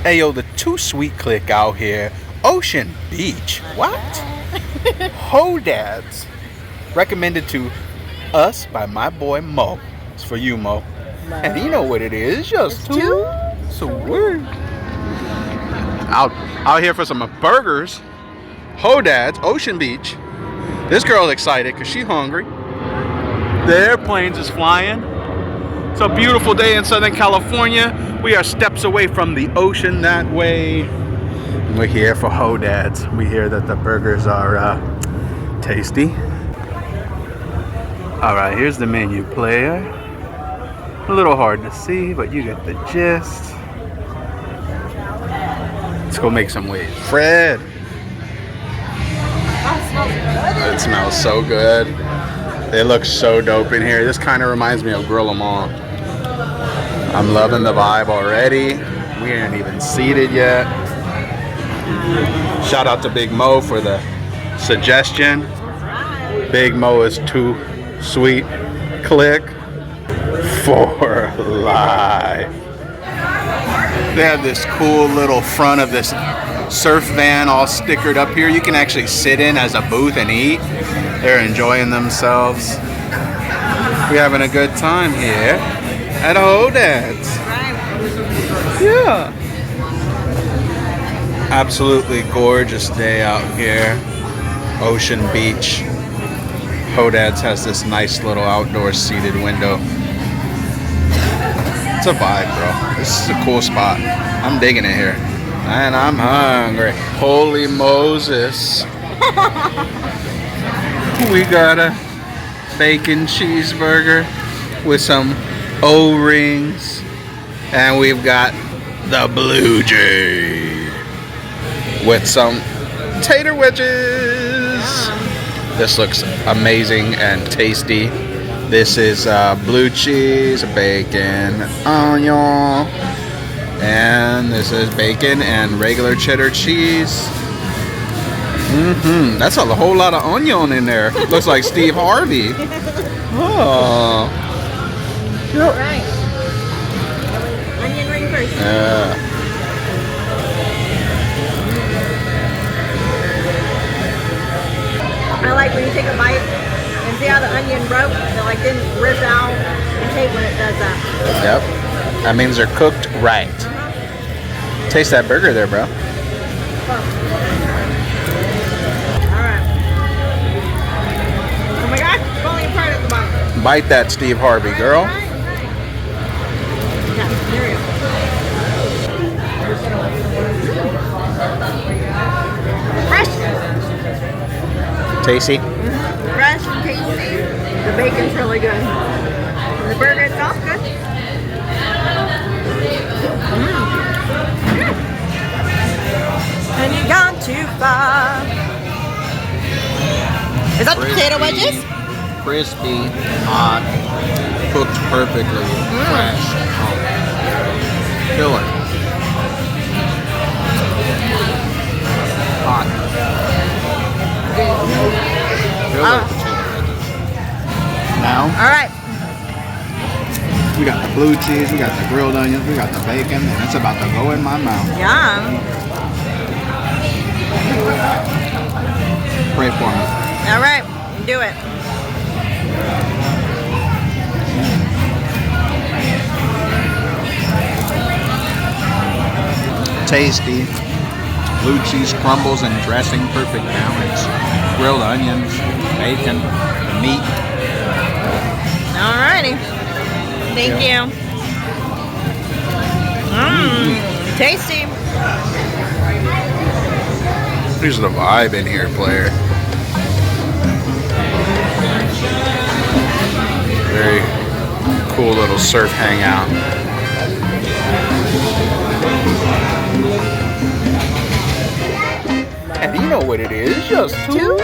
Ayo, the too sweet Kliq out here. Ocean Beach. What? Hodads. Recommended to us by my boy Mo. It's for you, Mo. And you know what it is. Just too sweet. Out here for some burgers. Hodads, Ocean Beach. This girl's excited because she's hungry. The airplanes is flying. It's a beautiful day in Southern California. We are steps away from the ocean that way. We're here for Hodads. We hear that the burgers are tasty. All right, here's the menu player. A little hard to see, but you get the gist. Let's go make some waves. Fred. It smells so good. They look so dope in here. This kind of reminds me of Grill 'Em All. I'm loving the vibe already. We ain't even seated yet. Shout out to Big Mo for the suggestion. Big Mo is too sweet. Kliq for life. They have this cool little front of this surf van all stickered up here. You can actually sit in as a booth and eat. They're enjoying themselves. We're having a good time here at Hodads. Yeah. Absolutely gorgeous day out here. Ocean Beach. Hodads has this nice little outdoor seated window. It's a vibe, bro. This is a cool spot. I'm digging it here. And I'm hungry. Holy Moses. We got a bacon cheeseburger with some O-rings. And we've got the Blue Jay with some tater wedges. This looks amazing and tasty. This is blue cheese, bacon, onion. And this is bacon and regular cheddar cheese. That's a whole lot of onion in there. Looks like Steve Harvey. Oh. Yep. Right. Onion ring first. I like when you take a bite and see how the onion broke. It like didn't rip out. I hate when it does that. Yep. That means they're cooked right. Taste that burger there, bro. Oh my gosh, it's falling apart at the bottom. Bite that Steve Harvey, girl. Yeah, here we go. Fresh. Tasty? Fresh and tasty. The bacon's really good. And the burger itself good. And you gone too far. Is that the potato wedges? Crispy, hot, cooked perfectly, fresh. Killer. Hot. Killer potato wedges. Now, All right. we got the blue cheese, we got the grilled onions, we got the bacon, and it's about to go in my mouth. Yum. Pray for me. All right, do it. Tasty. Blue cheese crumbles and dressing, perfect balance. Grilled onions, bacon, meat. All righty. Thank you. Tasty. There's the vibe in here, player. Very cool little surf hangout. And you know what it is, just too